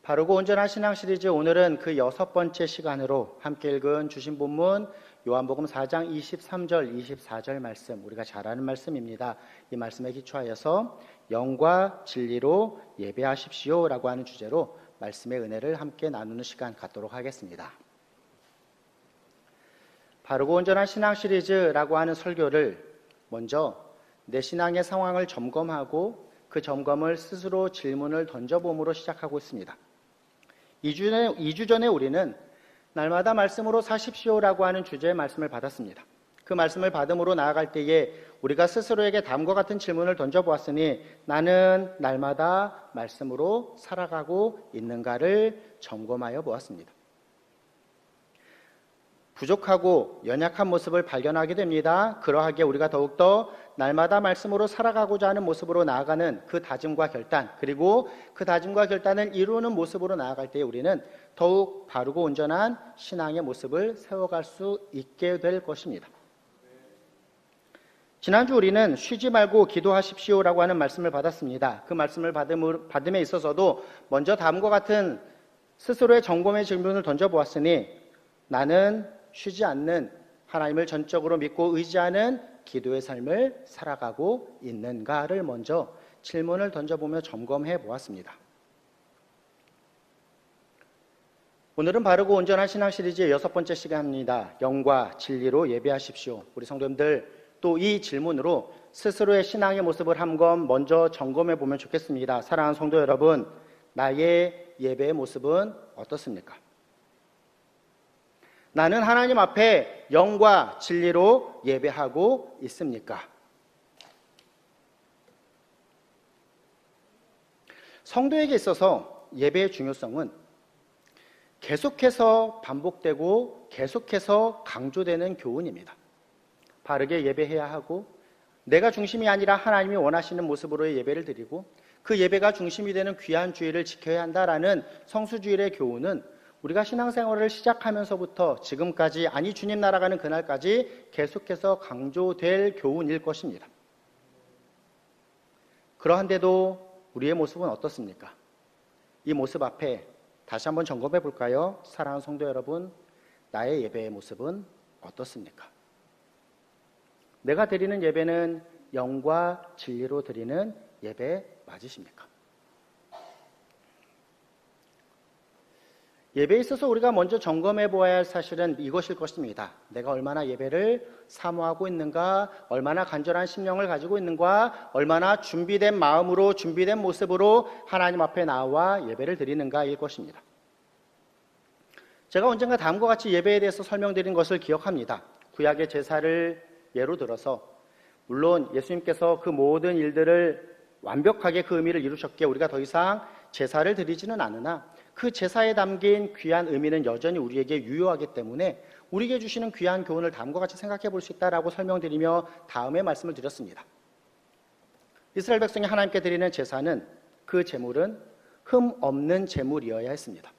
바르고 온전한 신앙 시리즈 오늘은 그 6번째 시간으로 함께 읽은 주신 본문 요한복음 4장 23절 24절 말씀, 우리가 잘 아는 말씀입니다. 이 말씀에 기초하여서 영과 진리로 예배하십시오 라고 하는 주제로 말씀의 은혜를 함께 나누는 시간 갖도록 하겠습니다. 바르고 온전한 신앙 시리즈라고 하는 설교를 먼저 내 신앙의 상황을 점검하고 그 점검을 스스로 질문을 던져봄으로 시작하고 있습니다. 2주 전에 우리는 날마다 말씀으로 사십시오라고 하는 주제의 말씀을 받았습니다. 그 말씀을 받음으로 나아갈 때에 우리가 스스로에게 다음과 같은 질문을 던져보았으니 나는 날마다 말씀으로 살아가고 있는가를 점검하여 보았습니다. 부족하고 연약한 모습을 발견하게 됩니다. 그러하기에 우리가 더욱더 날마다 말씀으로 살아가고자 하는 모습으로 나아가는 그 다짐과 결단, 그리고 그 다짐과 결단을 이루는 모습으로 나아갈 때 우리는 더욱 바르고 온전한 신앙의 모습을 세워갈 수 있게 될 것입니다. 지난주 우리는 쉬지 말고 기도하십시오라고 하는 말씀을 받았습니다. 그 말씀을 받음에 있어서도 먼저 다음과 같은 스스로의 점검의 질문을 던져보았으니 나는 쉬지 않는 하나님을 전적으로 믿고 의지하는 기도의 삶을 살아가고 있는가를 먼저 질문을 던져보며 점검해 보았습니다. 오늘은 바르고 온전한 신앙 시리즈의 6번째 시간입니다. 영과 진리로 예배하십시오. 우리 성도님들 또 이 질문으로 스스로의 신앙의 모습을 한번 먼저 점검해 보면 좋겠습니다. 사랑하는 성도 여러분, 나의 예배의 모습은 어떻습니까? 나는 하나님 앞에 영과 진리로 예배하고 있습니까? 성도에게 있어서 예배의 중요성은 계속해서 반복되고 계속해서 강조되는 교훈입니다. 바르게 예배해야 하고 내가 중심이 아니라 하나님이 원하시는 모습으로의 예배를 드리고 그 예배가 중심이 되는 귀한 주일을 지켜야 한다라는 성수주일의 교훈은 우리가 신앙생활을 시작하면서부터 지금까지, 아니 주님 날아가는 그날까지 계속해서 강조될 교훈일 것입니다. 그러한데도 우리의 모습은 어떻습니까? 이 모습 앞에 다시 한번 점검해 볼까요? 사랑하는 성도 여러분, 나의 예배의 모습은 어떻습니까? 내가 드리는 예배는 영과 진리로 드리는 예배 맞으십니까? 예배에 있어서 우리가 먼저 점검해 보아야 할 사실은 이것일 것입니다. 내가 얼마나 예배를 사모하고 있는가, 얼마나 간절한 심령을 가지고 있는가, 얼마나 준비된 마음으로 준비된 모습으로 하나님 앞에 나와 예배를 드리는가일 것입니다. 제가 언젠가 다음과 같이 예배에 대해서 설명드린 것을 기억합니다. 구약의 제사를 예로 들어서 물론 예수님께서 그 모든 일들을 완벽하게 그 의미를 이루셨기에 우리가 더 이상 제사를 드리지는 않으나 그 제사에 담긴 귀한 의미는 여전히 우리에게 유효하기 때문에 우리에게 주시는 귀한 교훈을 다음과 같이 생각해 볼 수 있다라고 설명드리며 다음에 말씀을 드렸습니다. 이스라엘 백성이 하나님께 드리는 제사는 그 제물은 흠 없는 제물이어야 했습니다.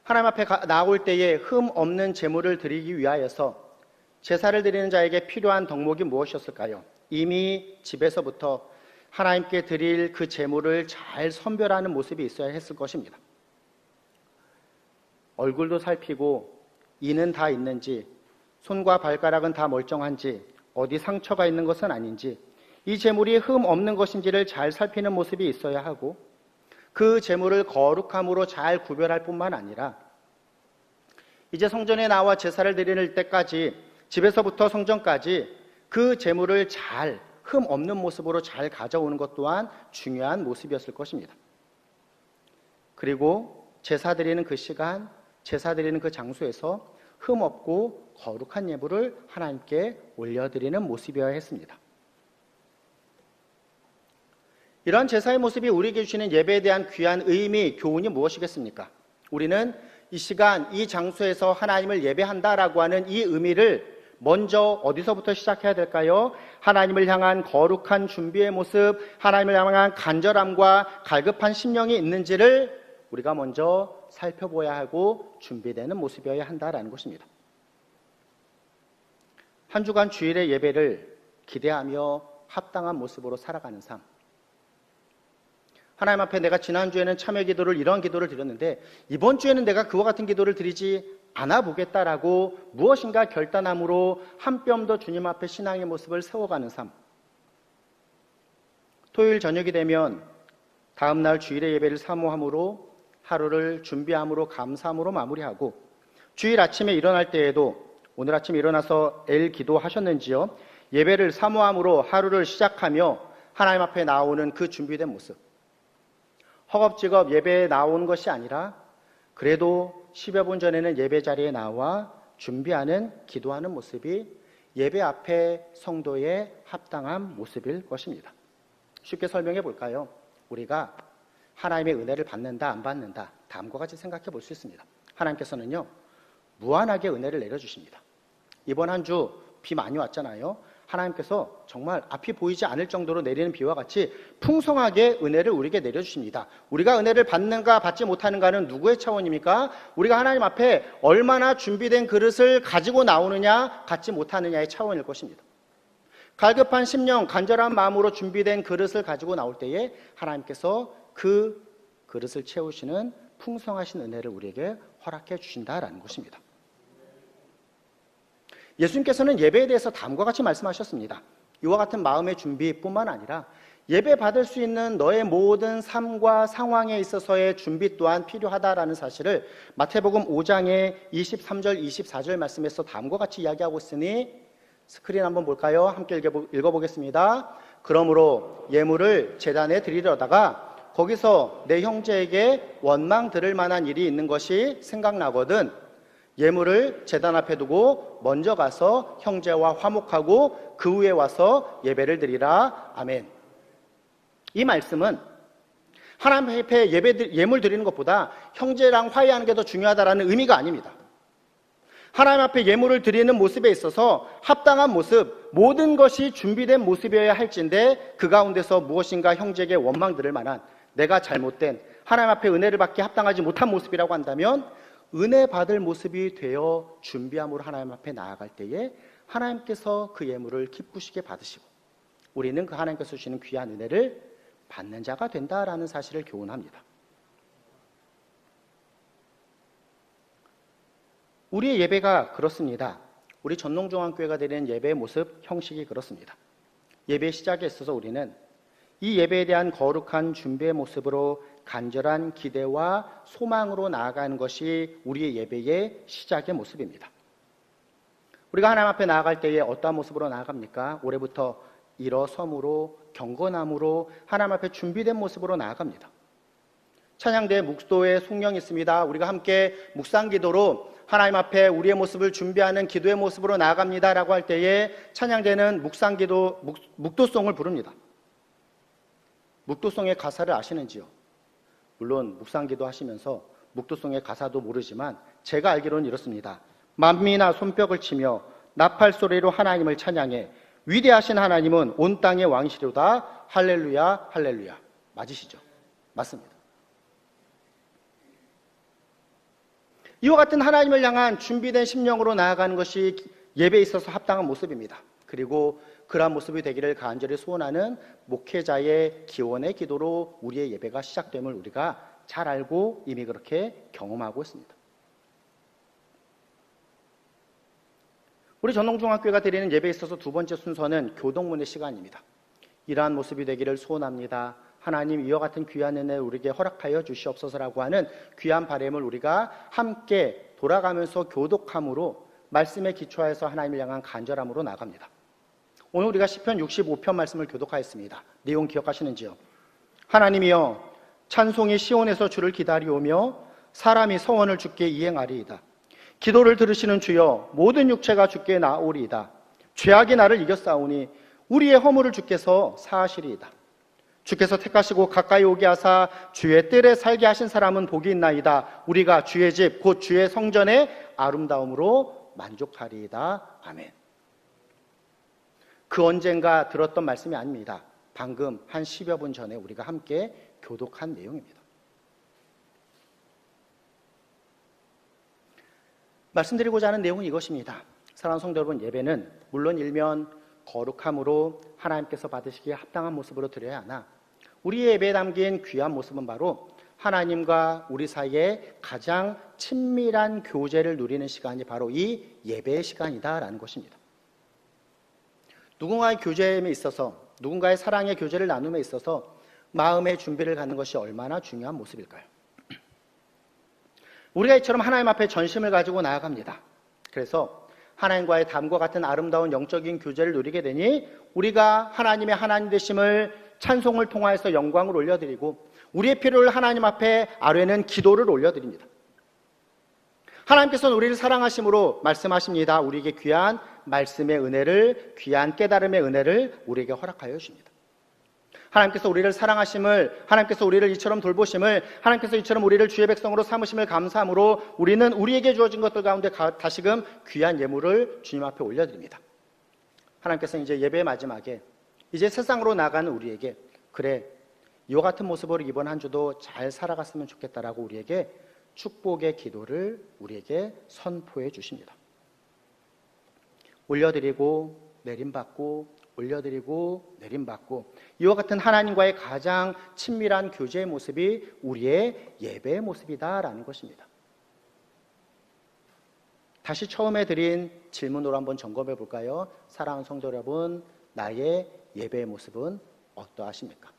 하나님 앞에 나올 때에 흠 없는 제물을 드리기 위하여서 제사를 드리는 자에게 필요한 덕목이 무엇이었을까요? 이미 집에서부터 하나님께 드릴 그 제물을 잘 선별하는 모습이 있어야 했을 것입니다. 얼굴도 살피고 이는 다 있는지, 손과 발가락은 다 멀쩡한지, 어디 상처가 있는 것은 아닌지, 이 제물이 흠 없는 것인지를 잘 살피는 모습이 있어야 하고 그 제물을 거룩함으로 잘 구별할 뿐만 아니라 이제 성전에 나와 제사를 드리는 때까지 집에서부터 성전까지 그 제물을 잘 흠 없는 모습으로 잘 가져오는 것 또한 중요한 모습이었을 것입니다. 그리고 제사 드리는 그 시간, 제사 드리는 그 장소에서 흠 없고 거룩한 예물을 하나님께 올려드리는 모습이어야 했습니다. 이런 제사의 모습이 우리에게 주시는 예배에 대한 귀한 의미, 교훈이 무엇이겠습니까? 우리는 이 시간, 이 장소에서 하나님을 예배한다라고 하는 이 의미를 먼저 어디서부터 시작해야 될까요? 하나님을 향한 거룩한 준비의 모습, 하나님을 향한 간절함과 갈급한 심령이 있는지를 우리가 먼저 살펴보아야 하고 준비되는 모습이어야 한다라는 것입니다. 한 주간 주일의 예배를 기대하며 합당한 모습으로 살아가는 삶, 하나님 앞에 내가 지난주에는 참여 기도를 이런 기도를 드렸는데 이번 주에는 내가 그와 같은 기도를 드리지 않아 보겠다라고 무엇인가 결단함으로 한 뼘 더 주님 앞에 신앙의 모습을 세워가는 삶. 토요일 저녁이 되면 다음날 주일의 예배를 사모함으로 하루를 준비함으로 감사함으로 마무리하고 주일 아침에 일어날 때에도 오늘 아침에 일어나서 기도하셨는지요? 예배를 사모함으로 하루를 시작하며 하나님 앞에 나오는 그 준비된 모습. 허겁지겁 예배에 나온 것이 아니라 그래도 10여 분 전에는 예배 자리에 나와 준비하는 기도하는 모습이 예배 앞에 성도의 합당한 모습일 것입니다. 쉽게 설명해 볼까요? 우리가 하나님의 은혜를 받는다 안 받는다 다음과 같이 생각해 볼 수 있습니다. 하나님께서는요 무한하게 은혜를 내려주십니다. 이번 한 주 비 많이 왔잖아요. 하나님께서 정말 앞이 보이지 않을 정도로 내리는 비와 같이 풍성하게 은혜를 우리에게 내려주십니다. 우리가 은혜를 받는가 받지 못하는가는 누구의 차원입니까? 우리가 하나님 앞에 얼마나 준비된 그릇을 가지고 나오느냐 갖지 못하느냐의 차원일 것입니다. 갈급한 심령, 간절한 마음으로 준비된 그릇을 가지고 나올 때에 하나님께서 그 그릇을 채우시는 풍성하신 은혜를 우리에게 허락해 주신다라는 것입니다. 예수님께서는 예배에 대해서 다음과 같이 말씀하셨습니다. 이와 같은 마음의 준비뿐만 아니라 예배 받을 수 있는 너의 모든 삶과 상황에 있어서의 준비 또한 필요하다라는 사실을 마태복음 5장의 23절, 24절 말씀에서 다음과 같이 이야기하고 있으니 스크린 한번 볼까요? 함께 읽어보겠습니다. 그러므로 예물을 제단에 드리려다가 거기서 내 형제에게 원망 들을 만한 일이 있는 것이 생각나거든 예물을 제단 앞에 두고 먼저 가서 형제와 화목하고 그 후에 와서 예배를 드리라. 아멘. 이 말씀은 하나님 앞에 예물 드리는 것보다 형제랑 화해하는 게 더 중요하다는 의미가 아닙니다. 하나님 앞에 예물을 드리는 모습에 있어서 합당한 모습, 모든 것이 준비된 모습이어야 할진데 그 가운데서 무엇인가 형제에게 원망 들을 만한 내가 잘못된 하나님 앞에 은혜를 받기 합당하지 못한 모습이라고 한다면 은혜 받을 모습이 되어 준비함으로 하나님 앞에 나아갈 때에 하나님께서 그 예물을 기쁘시게 받으시고 우리는 그 하나님께서 주시는 귀한 은혜를 받는 자가 된다라는 사실을 교훈합니다. 우리의 예배가 그렇습니다. 우리 전농중앙교회가 드리는 예배의 모습, 형식이 그렇습니다. 예배 시작에 있어서 우리는 이 예배에 대한 거룩한 준비의 모습으로 간절한 기대와 소망으로 나아가는 것이 우리의 예배의 시작의 모습입니다. 우리가 하나님 앞에 나아갈 때에 어떠한 모습으로 나아갑니까? 올해부터 일어섬으로 경건함으로 하나님 앞에 준비된 모습으로 나아갑니다. 찬양대 묵도에 송령이 있습니다. 우리가 함께 묵상기도로 하나님 앞에 우리의 모습을 준비하는 기도의 모습으로 나아갑니다라고 할 때에 찬양대는 묵도송을 부릅니다. 묵도송의 가사를 아시는지요? 물론 묵상기도 하시면서 묵도송의 가사도 모르지만 제가 알기로는 이렇습니다. 만미나 손뼉을 치며 나팔 소리로 하나님을 찬양해 위대하신 하나님은 온 땅의 왕이시로다. 할렐루야 할렐루야. 맞으시죠? 맞습니다. 이와 같은 하나님을 향한 준비된 심령으로 나아가는 것이 예배에 있어서 합당한 모습입니다. 그리고 그러한 모습이 되기를 간절히 소원하는 목회자의 기원의 기도로 우리의 예배가 시작됨을 우리가 잘 알고 이미 그렇게 경험하고 있습니다. 우리 전농중학교가 드리는 예배에 있어서 두 번째 순서는 교동문의 시간입니다. 이러한 모습이 되기를 소원합니다. 하나님 이와 같은 귀한 은혜를 우리에게 허락하여 주시옵소서라고 하는 귀한 바람을 우리가 함께 돌아가면서 교독함으로 말씀에 기초하여서 하나님을 향한 간절함으로 나갑니다. 오늘 우리가 시편 65편 말씀을 교독하였습니다. 내용 기억하시는지요? 하나님이여 찬송이 시온에서 주를 기다리오며 사람이 서원을 주께 이행하리이다. 기도를 들으시는 주여 모든 육체가 주께 나오리이다. 죄악이 나를 이겼사오니 우리의 허물을 주께서 사하시리이다. 주께서 택하시고 가까이 오게 하사 주의 뜰에 살게 하신 사람은 복이 있나이다. 우리가 주의 집 곧 주의 성전의 아름다움으로 만족하리이다. 아멘. 그 언젠가 들었던 말씀이 아닙니다. 방금 한 10여 분 전에 우리가 함께 교독한 내용입니다. 말씀드리고자 하는 내용은 이것입니다. 사랑하는 성도 여러분, 예배는 물론 일면 거룩함으로 하나님께서 받으시기에 합당한 모습으로 드려야 하나 우리의 예배에 담긴 귀한 모습은 바로 하나님과 우리 사이에 가장 친밀한 교제를 누리는 시간이 바로 이 예배의 시간이다라는 것입니다. 누군가의 교제에 있어서, 누군가의 사랑의 교제를 나눔에 있어서 마음의 준비를 갖는 것이 얼마나 중요한 모습일까요? 우리가 이처럼 하나님 앞에 전심을 가지고 나아갑니다. 그래서 하나님과의 다음과 같은 아름다운 영적인 교제를 누리게 되니 우리가 하나님의 하나님 되심을 찬송을 통하여서 영광을 올려드리고 우리의 필요를 하나님 앞에 아뢰는 기도를 올려드립니다. 하나님께서는 우리를 사랑하심으로 말씀하십니다. 우리에게 귀한 말씀의 은혜를, 귀한 깨달음의 은혜를 우리에게 허락하여 주십니다. 하나님께서 우리를 사랑하심을, 하나님께서 우리를 이처럼 돌보심을, 하나님께서 이처럼 우리를 주의 백성으로 삼으심을 감사함으로 우리는 우리에게 주어진 것들 가운데 다시금 귀한 예물을 주님 앞에 올려드립니다. 하나님께서는 이제 예배의 마지막에 이제 세상으로 나가는 우리에게 그래, 이와 같은 모습으로 이번 한 주도 잘 살아갔으면 좋겠다라고 우리에게 축복의 기도를 우리에게 선포해 주십니다. 올려드리고 내림받고 올려드리고 내림받고 이와 같은 하나님과의 가장 친밀한 교제의 모습이 우리의 예배의 모습이다라는 것입니다. 다시 처음에 드린 질문으로 한번 점검해 볼까요? 사랑하는 성도 여러분, 나의 예배의 모습은 어떠하십니까?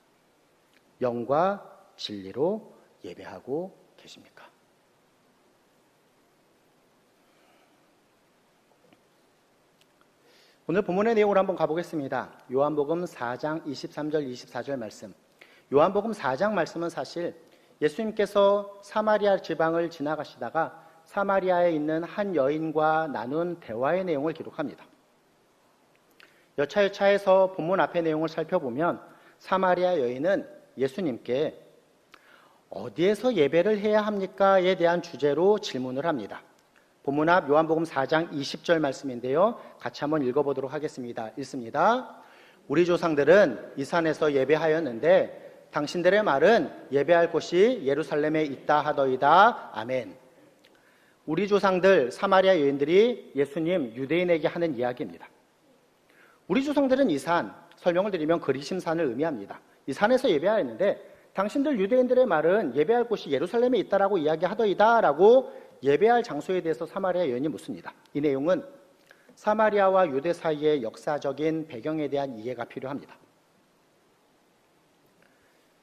영과 진리로 예배하고 계십니까? 오늘 본문의 내용으로 한번 가보겠습니다. 요한복음 4장 23절 24절 말씀. 요한복음 4장 말씀은 사실 예수님께서 사마리아 지방을 지나가시다가 사마리아에 있는 한 여인과 나눈 대화의 내용을 기록합니다. 여차여차해서 본문 앞의 내용을 살펴보면 사마리아 여인은 예수님께 어디에서 예배를 해야 합니까?에 대한 주제로 질문을 합니다. 본문 앞 요한복음 4장 20절 말씀인데요. 같이 한번 읽어보도록 하겠습니다. 읽습니다. 우리 조상들은 이 산에서 예배하였는데 당신들의 말은 예배할 곳이 예루살렘에 있다 하더이다. 아멘. 우리 조상들 사마리아 여인들이 예수님 유대인에게 하는 이야기입니다. 우리 조상들은 이 산, 설명을 드리면 그리심산을 의미합니다. 이 산에서 예배하였는데 당신들 유대인들의 말은 예배할 곳이 예루살렘에 있다라고 이야기하더이다 라고 예배할 장소에 대해서 사마리아 여인이 묻습니다. 이 내용은 사마리아와 유대 사이의 역사적인 배경에 대한 이해가 필요합니다.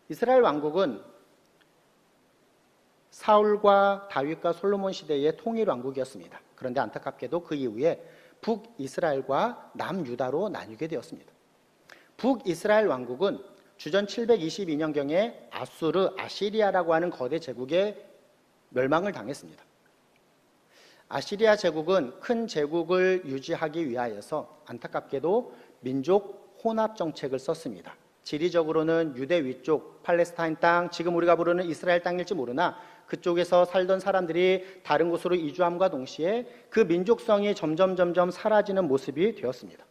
이스라엘 왕국은 사울과 다윗과 솔로몬 시대의 통일 왕국이었습니다. 그런데 안타깝게도 그 이후에 북이스라엘과 남유다로 나뉘게 되었습니다. 북이스라엘 왕국은 주전 722년경에 아시리아라고 하는 거대 제국에 멸망을 당했습니다. 아시리아 제국은 큰 제국을 유지하기 위하여서 안타깝게도 민족 혼합 정책을 썼습니다. 지리적으로는 유대 위쪽 팔레스타인 땅, 지금 우리가 부르는 이스라엘 땅일지 모르나 그쪽에서 살던 사람들이 다른 곳으로 이주함과 동시에 그 민족성이 점점 사라지는 모습이 되었습니다.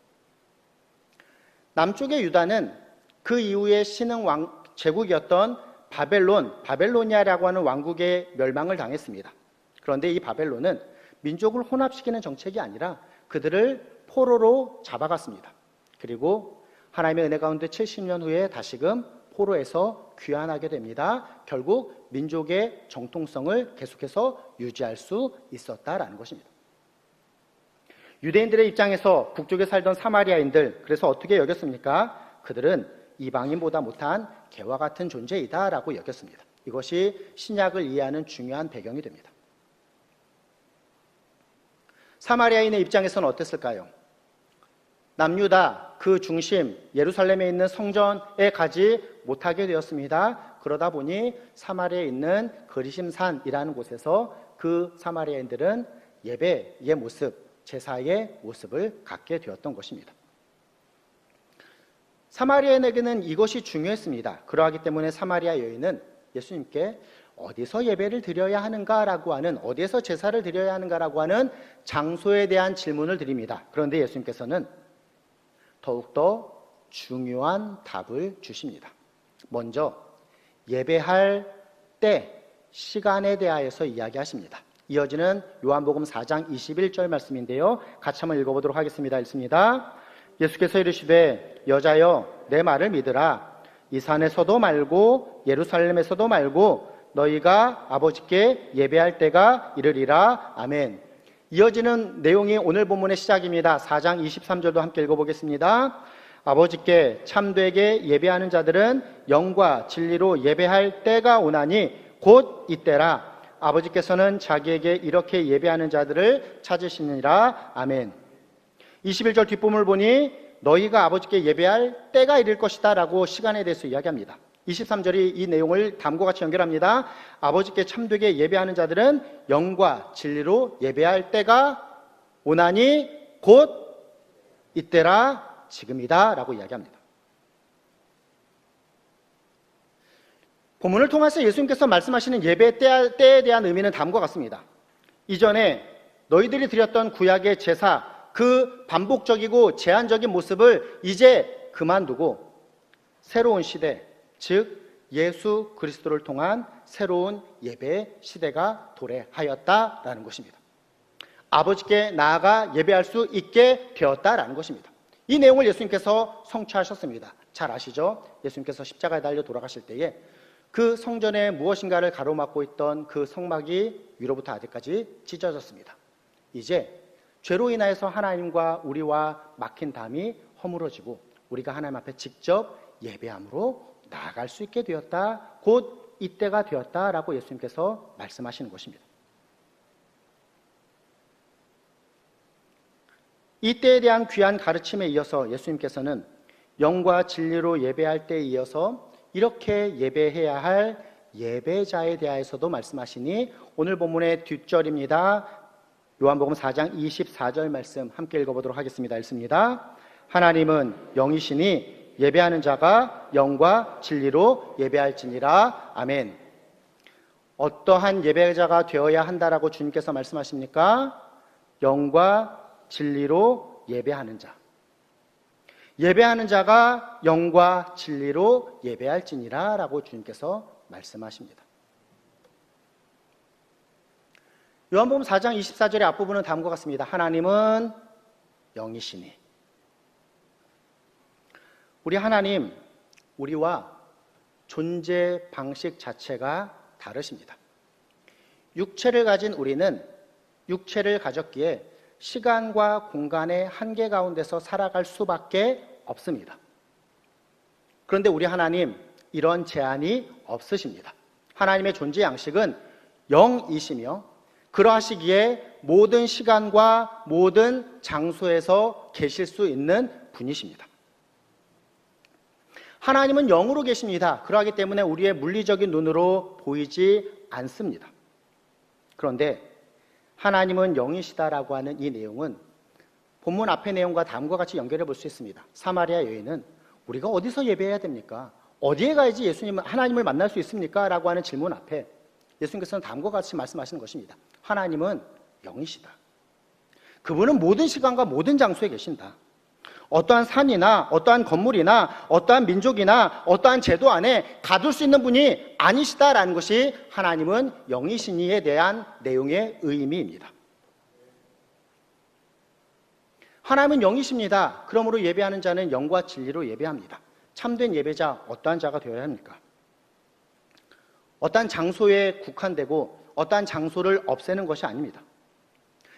남쪽의 유다는 그 이후에 신흥 제국이었던 바벨로니아라고 하는 왕국의 멸망을 당했습니다. 그런데 이 바벨론은 민족을 혼합시키는 정책이 아니라 그들을 포로로 잡아갔습니다. 그리고 하나님의 은혜 가운데 70년 후에 다시금 포로에서 귀환하게 됩니다. 결국 민족의 정통성을 계속해서 유지할 수 있었다라는 것입니다. 유대인들의 입장에서 북쪽에 살던 사마리아인들, 그래서 어떻게 여겼습니까? 그들은 이방인보다 못한 개와 같은 존재이다라고 여겼습니다. 이것이 신약을 이해하는 중요한 배경이 됩니다. 사마리아인의 입장에서는 어땠을까요? 남유다 그 중심 예루살렘에 있는 성전에 가지 못하게 되었습니다. 그러다 보니 사마리아에 있는 그리심산이라는 곳에서 그 사마리아인들은 예배의 모습, 제사의 모습을 갖게 되었던 것입니다. 사마리아인에게는 이것이 중요했습니다. 그러하기 때문에 사마리아 여인은 예수님께 어디서 예배를 드려야 하는가라고 하는, 어디에서 제사를 드려야 하는가라고 하는 장소에 대한 질문을 드립니다. 그런데 예수님께서는 더욱더 중요한 답을 주십니다. 먼저 예배할 때, 시간에 대하여서 이야기하십니다. 이어지는 요한복음 4장 21절 말씀인데요. 같이 한번 읽어보도록 하겠습니다. 읽습니다. 예수께서 이르시되 여자여 내 말을 믿으라. 이 산에서도 말고 예루살렘에서도 말고 너희가 아버지께 예배할 때가 이르리라. 아멘. 이어지는 내용이 오늘 본문의 시작입니다. 4장 23절도 함께 읽어보겠습니다. 아버지께 참되게 예배하는 자들은 영과 진리로 예배할 때가 오나니 곧 이때라. 아버지께서는 자기에게 이렇게 예배하는 자들을 찾으시니라. 아멘. 21절 뒷부분을 보니 너희가 아버지께 예배할 때가 이를 것이다 라고 시간에 대해서 이야기합니다. 23절이 이 내용을 다음과 같이 연결합니다. 아버지께 참되게 예배하는 자들은 영과 진리로 예배할 때가 오나니 곧 이때라, 지금이다 라고 이야기합니다. 본문을 통해서 예수님께서 말씀하시는 예배 때에 대한 의미는 다음과 같습니다. 이전에 너희들이 드렸던 구약의 제사, 그 반복적이고 제한적인 모습을 이제 그만두고 새로운 시대, 즉 예수 그리스도를 통한 새로운 예배 시대가 도래하였다라는 것입니다. 아버지께 나아가 예배할 수 있게 되었다라는 것입니다. 이 내용을 예수님께서 성취하셨습니다. 잘 아시죠? 예수님께서 십자가에 달려 돌아가실 때에 그 성전에 무엇인가를 가로막고 있던 그 성막이 위로부터 아래까지 찢어졌습니다. 이제 죄로 인하여서 하나님과 우리와 막힌 담이 허물어지고 우리가 하나님 앞에 직접 예배함으로 나아갈 수 있게 되었다. 곧 이때가 되었다라고 예수님께서 말씀하시는 것입니다. 이때에 대한 귀한 가르침에 이어서 예수님께서는 영과 진리로 예배할 때에 이어서 이렇게 예배해야 할 예배자에 대하여서도 말씀하시니 오늘 본문의 뒷절입니다. 요한복음 4장 24절 말씀 함께 읽어보도록 하겠습니다. 읽습니다. 하나님은 영이시니 예배하는 자가 영과 진리로 예배할지니라. 아멘. 어떠한 예배자가 되어야 한다라고 주님께서 말씀하십니까? 영과 진리로 예배하는 자. 예배하는 자가 영과 진리로 예배할지니라 라고 주님께서 말씀하십니다. 요한복음 4장 24절의 앞부분은 다음과 같습니다. 하나님은 영이시니. 우리 하나님, 우리와 존재 방식 자체가 다르십니다. 육체를 가진 우리는 육체를 가졌기에 시간과 공간의 한계 가운데서 살아갈 수밖에 없습니다. 그런데 우리 하나님, 이런 제한이 없으십니다. 하나님의 존재 양식은 영이시며 그러하시기에 모든 시간과 모든 장소에서 계실 수 있는 분이십니다. 하나님은 영으로 계십니다. 그러하기 때문에 우리의 물리적인 눈으로 보이지 않습니다. 그런데 하나님은 영이시다라고 하는 이 내용은 본문 앞의 내용과 다음과 같이 연결해 볼 수 있습니다. 사마리아 여인은 우리가 어디서 예배해야 됩니까? 어디에 가야지 하나님을 만날 수 있습니까? 라고 하는 질문 앞에 예수님께서는 다음과 같이 말씀하시는 것입니다. 하나님은 영이시다. 그분은 모든 시간과 모든 장소에 계신다. 어떠한 산이나 어떠한 건물이나 어떠한 민족이나 어떠한 제도 안에 가둘 수 있는 분이 아니시다라는 것이 하나님은 영이시니에 대한 내용의 의미입니다. 하나님은 영이십니다. 그러므로 예배하는 자는 영과 진리로 예배합니다. 참된 예배자, 어떠한 자가 되어야 합니까? 어떠한 장소에 국한되고 어떠한 장소를 없애는 것이 아닙니다.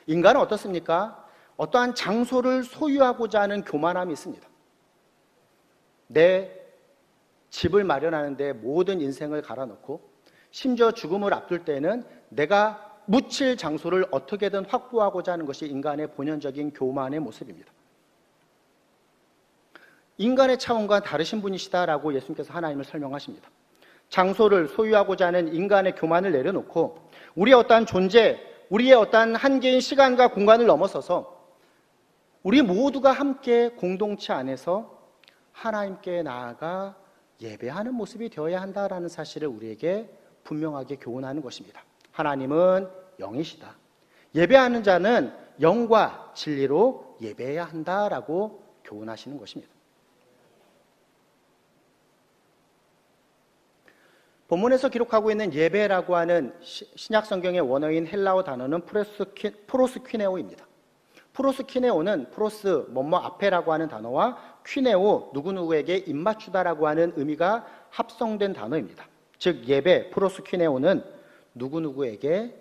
인간은 어떻습니까? 어떠한 장소를 소유하고자 하는 교만함이 있습니다. 내 집을 마련하는데 모든 인생을 갈아넣고 심지어 죽음을 앞둘 때에는 내가 묻힐 장소를 어떻게든 확보하고자 하는 것이 인간의 본연적인 교만의 모습입니다. 인간의 차원과 다르신 분이시다라고 예수님께서 하나님을 설명하십니다. 장소를 소유하고자 하는 인간의 교만을 내려놓고 우리의 어떠한 존재, 우리의 어떠한 한계인 시간과 공간을 넘어서서 우리 모두가 함께 공동체 안에서 하나님께 나아가 예배하는 모습이 되어야 한다라는 사실을 우리에게 분명하게 교훈하는 것입니다. 하나님은 영이시다. 예배하는 자는 영과 진리로 예배해야 한다라고 교훈하시는 것입니다. 본문에서 기록하고 있는 예배라고 하는 신약 성경의 원어인 헬라어 단어는 프로스퀴네오입니다. 프로스퀴네오는 프로스 뭐뭐 앞에라고 하는 단어와 퀴네오, 누구누구에게 입맞추다라고 하는 의미가 합성된 단어입니다. 즉 예배, 프로스 퀴네오는 누구누구에게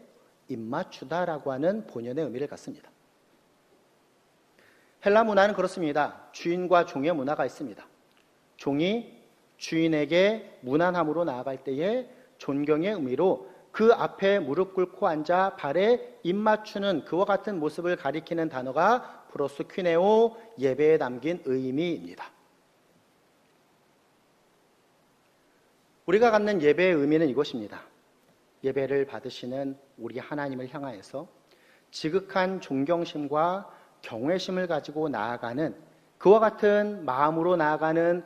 입맞추다라고 하는 본연의 의미를 갖습니다. 헬라 문화는 그렇습니다. 주인과 종의 문화가 있습니다. 종이 주인에게 무난함으로 나아갈 때에 존경의 의미로 그 앞에 무릎 꿇고 앉아 발에 입맞추는 그와 같은 모습을 가리키는 단어가 프로스 퀴네오, 예배에 담긴 의미입니다. 우리가 갖는 예배의 의미는 이것입니다. 예배를 받으시는 우리 하나님을 향하여서 지극한 존경심과 경외심을 가지고 나아가는 그와 같은 마음으로 나아가는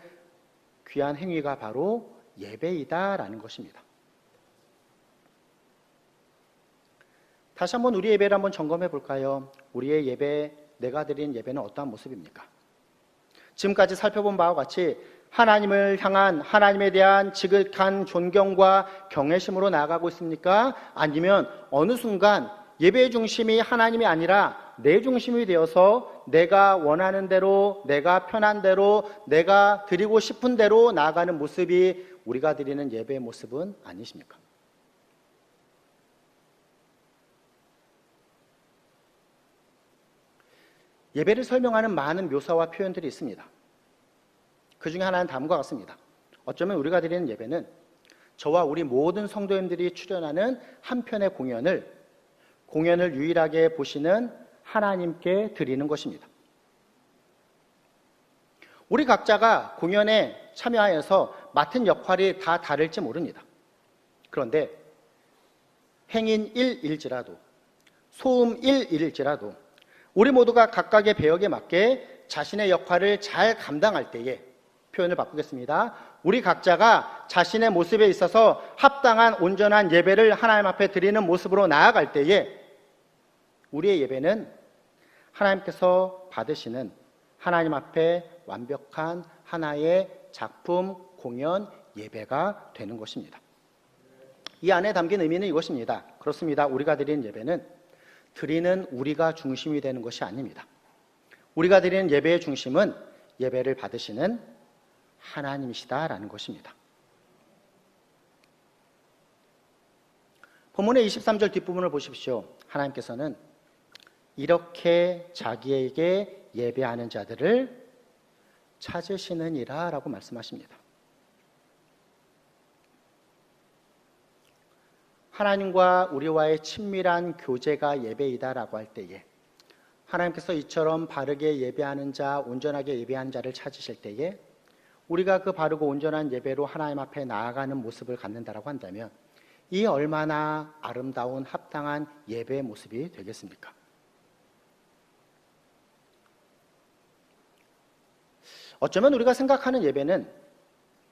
귀한 행위가 바로 예배이다라는 것입니다. 다시 한번 우리 예배를 한번 점검해 볼까요? 우리의 예배, 내가 드린 예배는 어떠한 모습입니까? 지금까지 살펴본 바와 같이 하나님을 향한 하나님에 대한 지극한 존경과 경외심으로 나아가고 있습니까? 아니면 어느 순간 예배의 중심이 하나님이 아니라 내 중심이 되어서 내가 원하는 대로, 내가 편한 대로, 내가 드리고 싶은 대로 나아가는 모습이 우리가 드리는 예배의 모습은 아니십니까? 예배를 설명하는 많은 묘사와 표현들이 있습니다. 그 중에 하나는 다음과 같습니다. 어쩌면 우리가 드리는 예배는 저와 우리 모든 성도님들이 출연하는 한 편의 공연을 유일하게 보시는 하나님께 드리는 것입니다. 우리 각자가 공연에 참여하여서 맡은 역할이 다 다를지 모릅니다. 그런데 행인 1일지라도 소음 1일지라도 우리 모두가 각각의 배역에 맞게 자신의 역할을 잘 감당할 때에 표현을 바꾸겠습니다. 우리 각자가 자신의 모습에 있어서 합당한 온전한 예배를 하나님 앞에 드리는 모습으로 나아갈 때에 우리의 예배는 하나님께서 받으시는 하나님 앞에 완벽한 하나의 작품, 공연, 예배가 되는 것입니다. 이 안에 담긴 의미는 이것입니다. 그렇습니다. 우리가 드리는 예배는 드리는 우리가 중심이 되는 것이 아닙니다. 우리가 드리는 예배의 중심은 예배를 받으시는 하나님이시다라는 것입니다. 본문의 23절 뒷부분을 보십시오. 하나님께서는 이렇게 자기에게 예배하는 자들을 찾으시느니라 라고 말씀하십니다. 하나님과 우리와의 친밀한 교제가 예배이다라고 할 때에 하나님께서 이처럼 바르게 예배하는 자, 온전하게 예배하는 자를 찾으실 때에 우리가 그 바르고 온전한 예배로 하나님 앞에 나아가는 모습을 갖는다라고 한다면 이 얼마나 아름다운 합당한 예배의 모습이 되겠습니까? 어쩌면 우리가 생각하는 예배는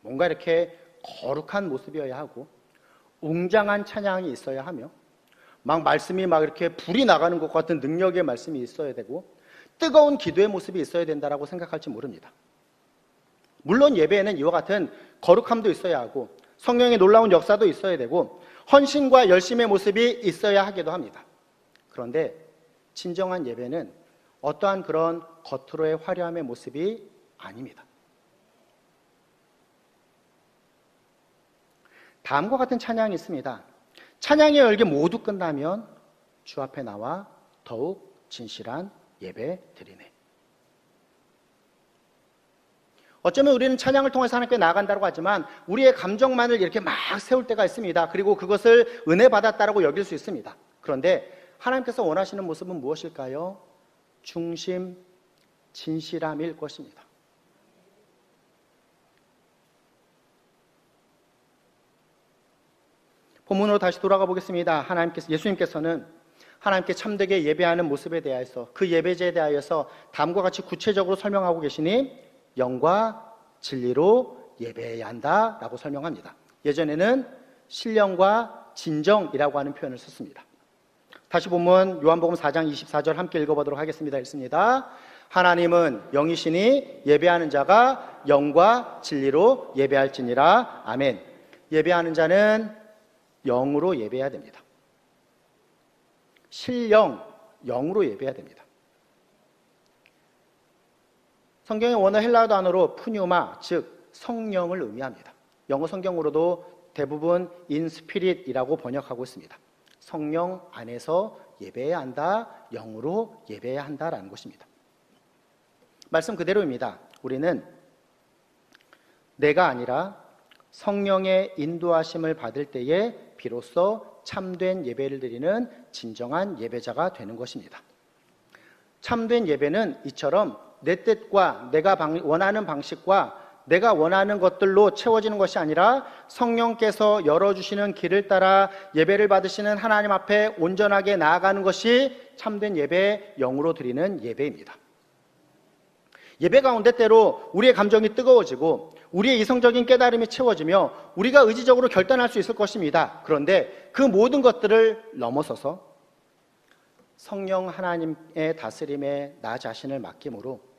뭔가 이렇게 거룩한 모습이어야 하고 웅장한 찬양이 있어야 하며 막 말씀이 막 이렇게 불이 나가는 것 같은 능력의 말씀이 있어야 되고 뜨거운 기도의 모습이 있어야 된다라고 생각할지 모릅니다. 물론 예배에는 이와 같은 거룩함도 있어야 하고 성령의 놀라운 역사도 있어야 되고 헌신과 열심의 모습이 있어야 하기도 합니다. 그런데 진정한 예배는 어떠한 그런 겉으로의 화려함의 모습이 아닙니다. 다음과 같은 찬양이 있습니다. 찬양의 열기 모두 끝나면 주 앞에 나와 더욱 진실한 예배 드리네. 어쩌면 우리는 찬양을 통해서 하나님께 나아간다고 하지만 우리의 감정만을 이렇게 막 세울 때가 있습니다. 그리고 그것을 은혜 받았다라고 여길 수 있습니다. 그런데 하나님께서 원하시는 모습은 무엇일까요? 중심, 진실함일 것입니다. 본문으로 다시 돌아가 보겠습니다. 예수님께서는 하나님께 참되게 예배하는 모습에 대하여서 그 예배제에 대하여서 다음과 같이 구체적으로 설명하고 계시니 영과 진리로 예배해야 한다라고 설명합니다. 예전에는 신령과 진정이라고 하는 표현을 썼습니다. 다시 보면 요한복음 4장 24절 함께 읽어보도록 하겠습니다. 읽습니다. 하나님은 영이시니 예배하는 자가 영과 진리로 예배할지니라. 아멘. 예배하는 자는 영으로 예배해야 됩니다. 신령, 영으로 예배해야 됩니다. 성경의 원어 헬라어 단어로 푸뉴마, 즉 성령을 의미합니다. 영어 성경으로도 대부분 in spirit이라고 번역하고 있습니다. 성령 안에서 예배해야 한다, 영으로 예배해야 한다라는 것입니다. 말씀 그대로입니다. 우리는 내가 아니라 성령의 인도하심을 받을 때에 비로소 참된 예배를 드리는 진정한 예배자가 되는 것입니다. 참된 예배는 이처럼 내 뜻과 내가 원하는 방식과 내가 원하는 것들로 채워지는 것이 아니라 성령께서 열어주시는 길을 따라 예배를 받으시는 하나님 앞에 온전하게 나아가는 것이 참된 예배, 영으로 드리는 예배입니다. 예배 가운데 때로 우리의 감정이 뜨거워지고 우리의 이성적인 깨달음이 채워지며 우리가 의지적으로 결단할 수 있을 것입니다. 그런데 그 모든 것들을 넘어서서 성령 하나님의 다스림에 나 자신을 맡김으로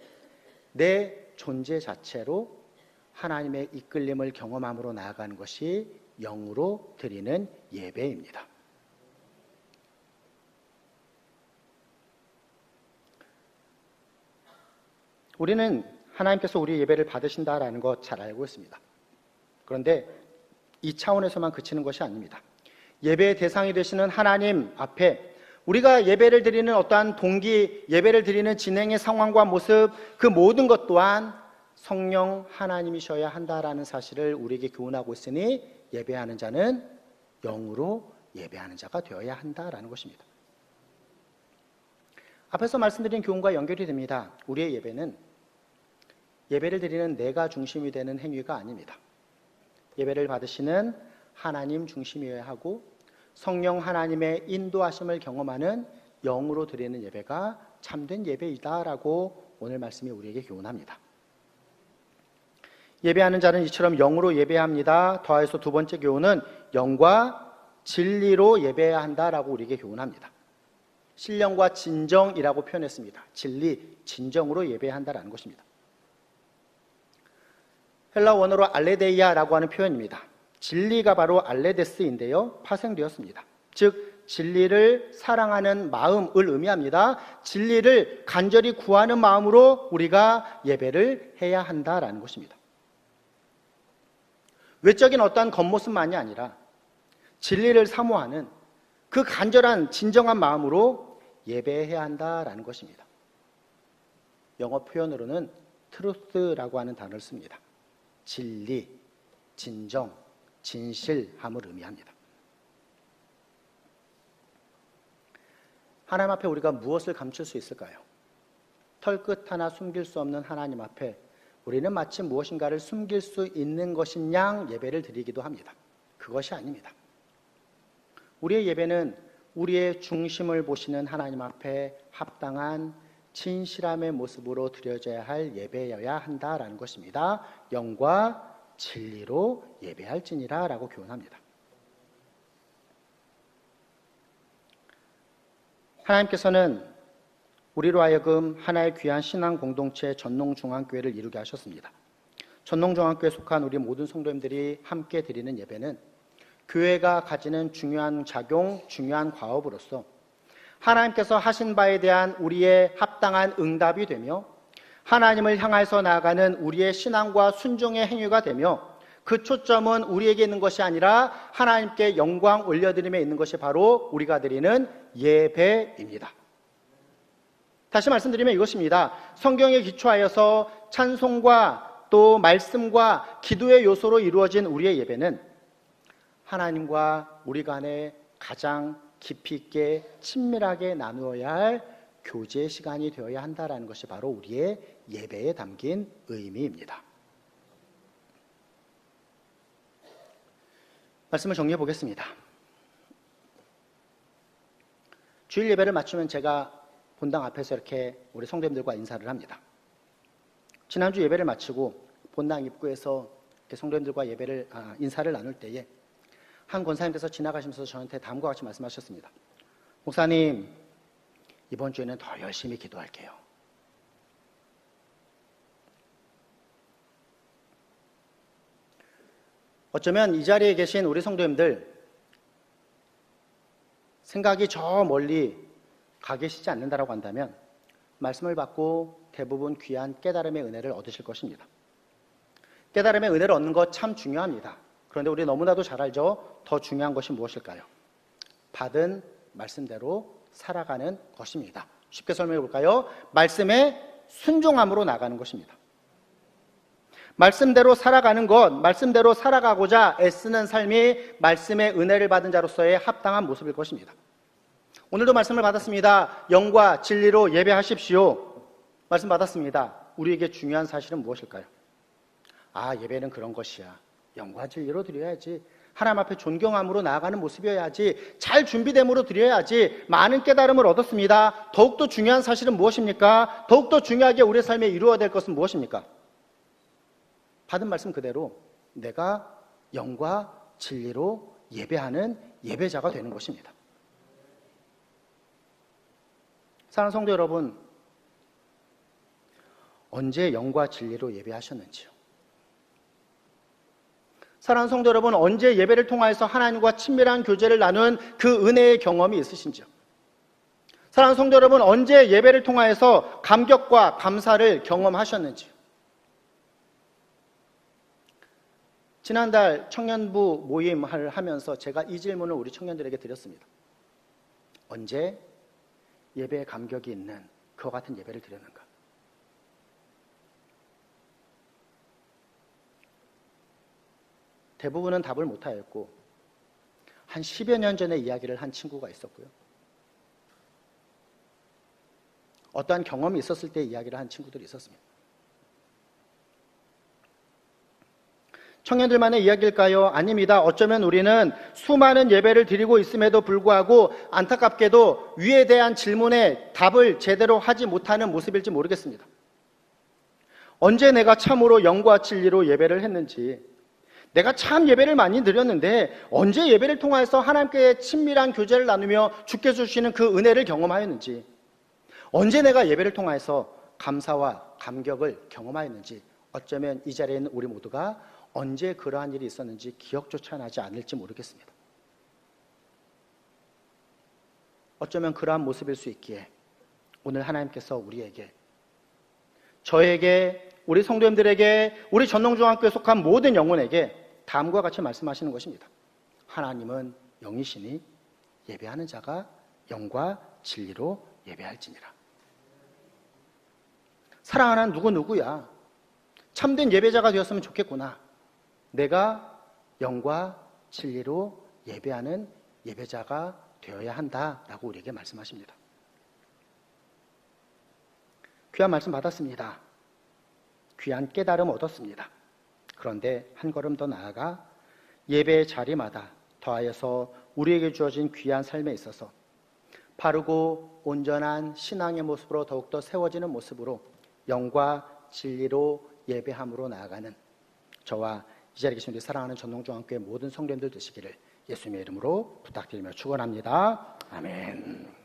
내 존재 자체로 하나님의 이끌림을 경험함으로 나아가는 것이 영으로 드리는 예배입니다. 우리는 하나님께서 우리의 예배를 받으신다라는 것 잘 알고 있습니다. 그런데 이 차원에서만 그치는 것이 아닙니다. 예배의 대상이 되시는 하나님 앞에 우리가 예배를 드리는 어떠한 동기, 예배를 드리는 진행의 상황과 모습, 그 모든 것 또한 성령 하나님이셔야 한다라는 사실을 우리에게 교훈하고 있으니 예배하는 자는 영으로 예배하는 자가 되어야 한다라는 것입니다. 앞에서 말씀드린 교훈과 연결이 됩니다. 우리의 예배는 예배를 드리는 내가 중심이 되는 행위가 아닙니다. 예배를 받으시는 하나님 중심이어야 하고 성령 하나님의 인도하심을 경험하는 영으로 드리는 예배가 참된 예배이다라고 오늘 말씀이 우리에게 교훈합니다. 예배하는 자는 이처럼 영으로 예배합니다. 더해서 두 번째 교훈은 영과 진리로 예배해야 한다라고 우리에게 교훈합니다. 신령과 진정이라고 표현했습니다. 진리, 진정으로 예배해야 한다라는 것입니다. 헬라 원어로 알레데이아라고 하는 표현입니다. 진리가 바로 알레데스인데요, 파생되었습니다. 즉 진리를 사랑하는 마음을 의미합니다. 진리를 간절히 구하는 마음으로 우리가 예배를 해야 한다라는 것입니다. 외적인 어떠한 겉모습만이 아니라 진리를 사모하는 그 간절한 진정한 마음으로 예배해야 한다라는 것입니다. 영어 표현으로는 truth라고 하는 단어를 씁니다. 진리, 진정, 진실함을 의미합니다. 하나님 앞에 우리가 무엇을 감출 수 있을까요? 털끝 하나 숨길 수 없는 하나님 앞에 우리는 마치 무엇인가를 숨길 수 있는 것인 양 예배를 드리기도 합니다. 그것이 아닙니다. 우리의 예배는 우리의 중심을 보시는 하나님 앞에 합당한 진실함의 모습으로 드려져야 할 예배여야 한다라는 것입니다. 영과 진리로 예배할지니라 라고 교훈합니다. 하나님께서는 우리로 하여금 하나의 귀한 신앙 공동체 전농중앙교회를 이루게 하셨습니다. 전농중앙교회에 속한 우리 모든 성도님들이 함께 드리는 예배는 교회가 가지는 중요한 작용, 중요한 과업으로서 하나님께서 하신 바에 대한 우리의 합당한 응답이 되며 하나님을 향해서 나아가는 우리의 신앙과 순종의 행위가 되며 그 초점은 우리에게 있는 것이 아니라 하나님께 영광 올려드림에 있는 것이 바로 우리가 드리는 예배입니다. 다시 말씀드리면 이것입니다. 성경에 기초하여서 찬송과 또 말씀과 기도의 요소로 이루어진 우리의 예배는 하나님과 우리 간에 가장 깊이 있게 친밀하게 나누어야 할 교제 시간이 되어야 한다는 것이 바로 우리의 예배에 담긴 의미입니다. 말씀을 정리해 보겠습니다. 주일 예배를 마치면 제가 본당 앞에서 이렇게 우리 성도님들과 인사를 합니다. 지난주 예배를 마치고 본당 입구에서 성도님들과 인사를 나눌 때에 한 권사님께서 지나가시면서 저한테 다음과 같이 말씀하셨습니다. 목사님, 이번 주에는 더 열심히 기도할게요. 어쩌면 이 자리에 계신 우리 성도님들 생각이 저 멀리 가 계시지 않는다라고 한다면 말씀을 받고 대부분 귀한 깨달음의 은혜를 얻으실 것입니다. 깨달음의 은혜를 얻는 것 참 중요합니다. 그런데 우리 너무나도 잘 알죠? 더 중요한 것이 무엇일까요? 받은 말씀대로 살아가는 것입니다. 쉽게 설명해 볼까요? 말씀에 순종함으로 나가는 것입니다. 말씀대로 살아가는 것, 말씀대로 살아가고자 애쓰는 삶이 말씀의 은혜를 받은 자로서의 합당한 모습일 것입니다. 오늘도 말씀을 받았습니다. 영과 진리로 예배하십시오. 말씀 받았습니다. 우리에게 중요한 사실은 무엇일까요? 예배는 그런 것이야. 영과 진리로 드려야지. 하나님 앞에 존경함으로 나아가는 모습이어야지. 잘 준비됨으로 드려야지. 많은 깨달음을 얻었습니다. 더욱더 중요한 사실은 무엇입니까? 더욱더 중요하게 우리의 삶에 이루어야 될 것은 무엇입니까? 받은 말씀 그대로 내가 영과 진리로 예배하는 예배자가 되는 것입니다. 사랑하는 성도 여러분, 언제 영과 진리로 예배하셨는지요? 사랑하는 성도 여러분, 언제 예배를 통하여서 하나님과 친밀한 교제를 나눈 그 은혜의 경험이 있으신지요? 사랑하는 성도 여러분, 언제 예배를 통하여서 감격과 감사를 경험하셨는지요? 지난달 청년부 모임을 하면서 제가 이 질문을 우리 청년들에게 드렸습니다. 언제 예배의 감격이 있는 그와 같은 예배를 드렸는가? 대부분은 답을 못하였고 한 10여 년 전에 이야기를 한 친구가 있었고요. 어떠한 경험이 있었을 때 이야기를 한 친구들이 있었습니다. 청년들만의 이야기일까요? 아닙니다. 어쩌면 우리는 수많은 예배를 드리고 있음에도 불구하고 안타깝게도 위에 대한 질문에 답을 제대로 하지 못하는 모습일지 모르겠습니다. 언제 내가 참으로 영과 진리로 예배를 했는지, 내가 참 예배를 많이 드렸는데 언제 예배를 통해서 하나님께 친밀한 교제를 나누며 주께서 주시는 그 은혜를 경험하였는지, 언제 내가 예배를 통해서 감사와 감격을 경험하였는지, 어쩌면 이 자리에 있는 우리 모두가 언제 그러한 일이 있었는지 기억조차 나지 않을지 모르겠습니다. 어쩌면 그러한 모습일 수 있기에 오늘 하나님께서 우리에게, 저에게, 우리 성도님들에게, 우리 전농중학교에 속한 모든 영혼에게 다음과 같이 말씀하시는 것입니다. 하나님은 영이시니 예배하는 자가 영과 진리로 예배할지니라. 사랑하는 누구야? 참된 예배자가 되었으면 좋겠구나. 내가 영과 진리로 예배하는 예배자가 되어야 한다라고 우리에게 말씀하십니다. 귀한 말씀 받았습니다. 귀한 깨달음 얻었습니다. 그런데 한 걸음 더 나아가 예배의 자리마다 더하여서 우리에게 주어진 귀한 삶에 있어서 바르고 온전한 신앙의 모습으로 더욱더 세워지는 모습으로 영과 진리로 예배함으로 나아가는 저와 이 자리에 계신 우리 사랑하는 전농중학교의 모든 성도님들 되시기를 예수님의 이름으로 부탁드리며 축원합니다. 아멘.